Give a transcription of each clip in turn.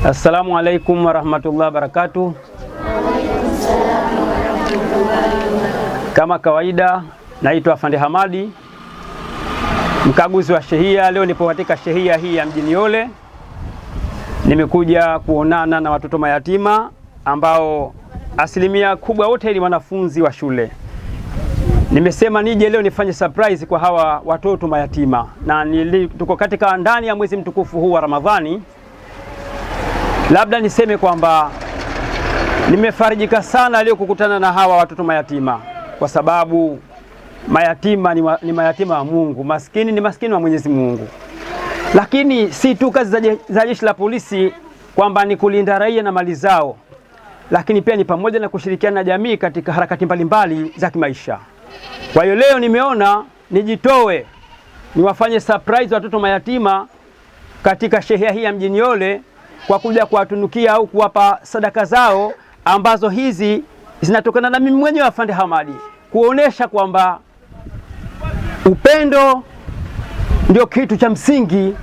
Assalamu alaikum warahmatullahi wabarakatuh. Kama kawaida, naitwa Afande Hamadi, mkaguzi wa shehia. Leo nipo katika shehia hii ya Mjini Yole. Nimekuja kuonana na watoto mayatima ambao asilimia kubwa wote ni wanafunzi wa shule. Nimesema nije leo nifanye surprise kwa hawa watoto mayatima, na tuko katika ndani ya mwezi mtukufu huu wa Ramadhani. Labda niseme kwamba nimefarijika sana leo kukutana na hawa watoto mayatima, kwa sababu mayatima ni mayatima wa Mungu, maskini ni maskini wa Mwenyezi Mungu. Lakini si tu kazi za jeshi la polisi kwamba ni kulinda raia na mali zao, lakini pia ni pamoja na kushirikiana na jamii katika harakati mbalimbali za kimaisha. Kwa hiyo leo nimeona nijitoe niwafanye surprise watoto mayatima katika shehia hii ya Mjini Yole kwa kuja kuwatunukia au kuwapa sadaka zao, ambazo hizi zinatokana na mimi mwenyewe Afande Hamadi, kuonesha kwamba upendo ndio kitu cha msingi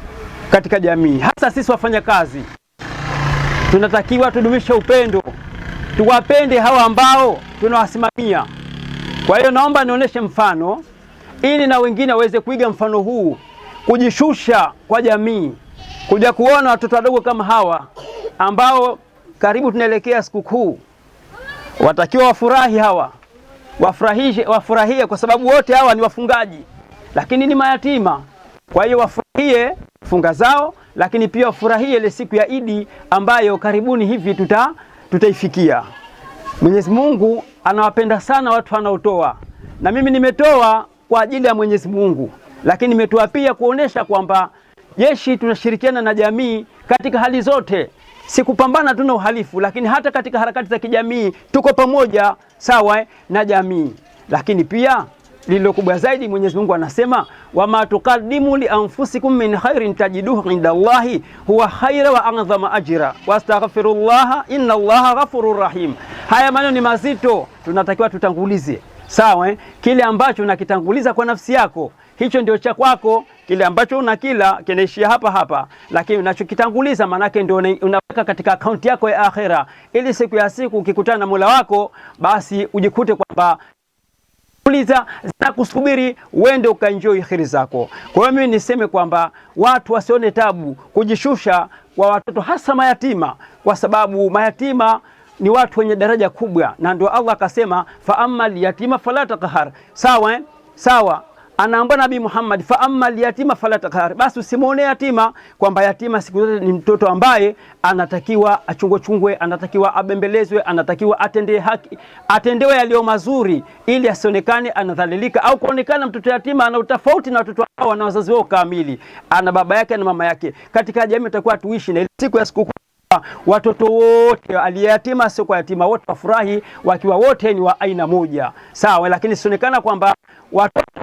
katika jamii. Hasa sisi wafanya kazi tunatakiwa tudumishe upendo, tuwapende hawa ambao tunawasimamia. Kwa hiyo naomba nionyeshe mfano ili na wengine waweze kuiga mfano huu, kujishusha kwa jamii, kuja kuona watoto wadogo kama hawa ambao karibu tunaelekea sikukuu. Watakiwa wafurahi hawa, wafurahie kwa sababu wote hawa ni wafungaji lakini ni mayatima. Kwa hiyo wafurahie funga zao, lakini pia wafurahie ile siku ya Idi ambayo karibuni hivi tutaifikia. Mwenyezi Mungu anawapenda sana watu wanaotoa, na mimi nimetoa kwa ajili ya Mwenyezi Mungu, lakini nimetoa pia kuonesha kwamba jeshi tunashirikiana na jamii katika hali zote. Si kupambana tu na uhalifu, lakini hata katika harakati za kijamii tuko pamoja sawa na jamii. Lakini pia lilo kubwa zaidi, Mwenyezi Mungu anasema wama tuqaddimu li anfusikum min khairin tajiduhu indallahi huwa khaira wa a'zama ajra wastaghfirullaha innallaha ghafurur rahim. Haya maneno ni mazito, tunatakiwa tutangulize sawa kile ambacho unakitanguliza kwa nafsi yako, hicho ndio cha kwako. Kile ambacho unakila kinaishia hapa, lakini unachokitanguliza manake ndio unaweka katika akaunti yako ya akhera, ili siku ya siku ukikutana na Mola wako basi ujikute kwamba uliza za kusubiri uende ukaenjoy khiri zako. Kwa hiyo mimi niseme kwamba watu wasione tabu kujishusha kwa watoto, hasa mayatima, kwa sababu mayatima ni watu wenye daraja kubwa, na ndio Allah akasema fa ammal yatima fala taqhar. Sawa anaambia Nabii Muhammad fa ammal yatima fala taqhar, basi usimuone yatima kwamba yatima siku zote ni mtoto ambaye anatakiwa achungwe, anatakiwa abembelezwe, anatakiwa atendewe yaliyo mazuri, ili asionekane anadhalilika au kuonekana mtoto yatima ana utofauti na watoto hao na wazazi wao kamili, ana baba yake na mama yake. Katika jamii tutakuwa tuishi na siku ya sikukuu watoto wote aliyatima sio kwa yatima, wote wafurahi wakiwa wote ni wa aina moja sawa. Lakini sionekana kwamba watoto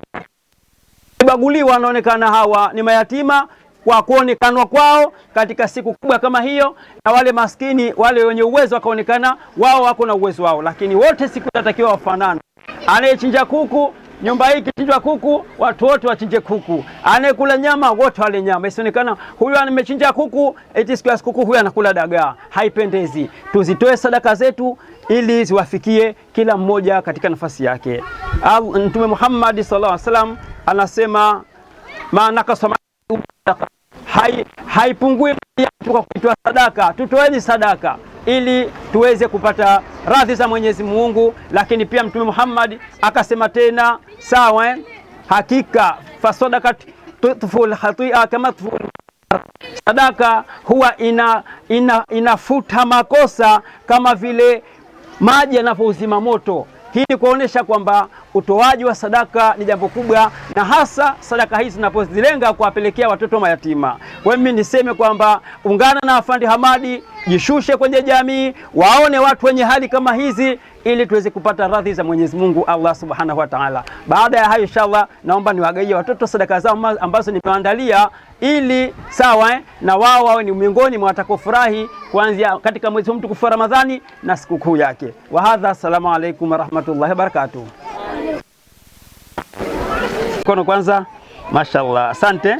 baguliwa, wanaonekana hawa ni mayatima kwa kuonekanwa kwao katika siku kubwa kama hiyo, na wale maskini wale wenye uwezo wakaonekana wao wako na uwezo wao, lakini wote siku natakiwa wafanane. Anayechinja kuku, nyumba hii kichinjwa kuku, watu wote wachinje kuku. Anayekula nyama, wote wale nyama. Isionekana huyu amechinja kuku eti siku ya kuku huyu anakula dagaa. Haipendezi. Tuzitoe sadaka zetu ili ziwafikie kila mmoja katika nafasi yake. Mtume Muhammad sallallahu alaihi wasallam anasema maana kasoma haipungui kwa kutoa sadaka. Tutoeni sadaka ili tuweze kupata radhi za Mwenyezi Mungu. Lakini pia Mtume Muhammad akasema tena sawa, hakika fasadakat tutful khati'a kama tutful, sadaka huwa inafuta makosa kama vile maji yanavyouzima moto. Hii ni kuonesha kwamba utoaji wa sadaka ni jambo kubwa, na hasa sadaka hizi zinapozilenga kuwapelekea watoto mayatima. Kwa hiyo mimi niseme kwamba ungana na Afande Hamadi, jishushe kwenye jamii, waone watu wenye hali kama hizi, ili tuweze kupata radhi za Mwenyezi Mungu Allah Subhanahu wa Ta'ala. Baada ya hayo inshallah naomba niwagaie watoto sadaka zao ambazo nimewaandalia, ili sawa na wao wawe ni miongoni mwa watakofurahi kuanzia katika mwezi mtukufu wa Ramadhani na sikukuu yake. Wa hadha, assalamu alaykum wa rahmatullahi wa barakatuh. Kono kwanza, mashallah, asante.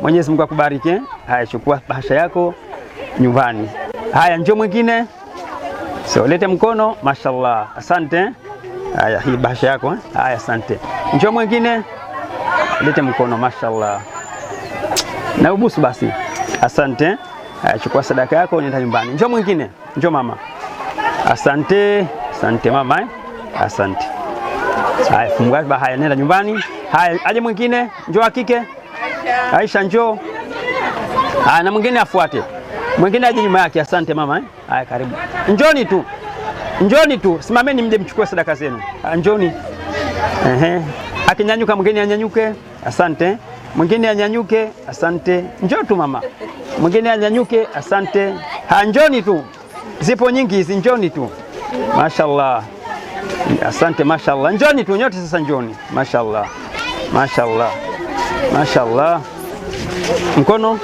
Mwenyezi Mungu akubariki. Haya, chukua bahasha yako nyumbani. Haya, njoo mwingine. So lete mkono. Mashallah, asante. Haya, hii bahasha yako. Haya, asante. Njoo mwingine. Lete mkono. Mashallah, na ubusu basi. Asante. Haya, chukua sadaka yako nenda nyumbani. Njoo mwingine. Njoo mama. Asante. Asante mama. Asante. Haya, fungua. Haya, nenda nyumbani. Haya, aje mwingine. Njoo hakike. Aisha, njoo. Haya, na mwingine afuate. Mwingine aje nyuma yake. Asante mama. Haya, karibu. Njoni tu. Njoni tu. Simameni mje mchukue sadaka zenu. Njoni. Akinyanyuka mwingine anyanyuke. Asante. Mwingine anyanyuke. Asante. Njoo tu mama. Mwingine anyanyuke. Asante. Njoni tu. Zipo nyingi hizi, njoni tu. Mashallah. Asante, mashallah. Njoni tu nyote sasa, njoni. Mashallah. Mashallah. Mashallah. Mkono.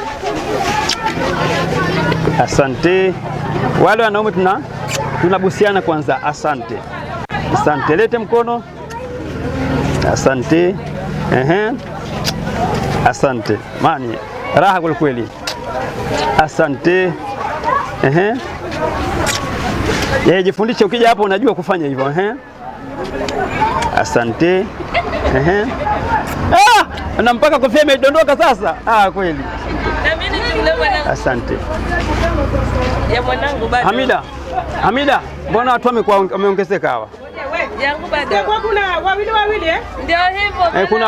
Asante. Wale wanaume tunabusiana kwanza. Asante. Asante. Lete mkono. Asante. Asante. Mani raha kwa kweli. Asante. Jifundishe, ukija hapo unajua kufanya hivyo. Asante. Na mpaka kofia imedondoka sasa. Kweli. Asante. Ya mwanangu bado. Hamida, mbona watu wameongezeka hawa? Yangu bado. Kuna wawili Ndio hivyo. Kuna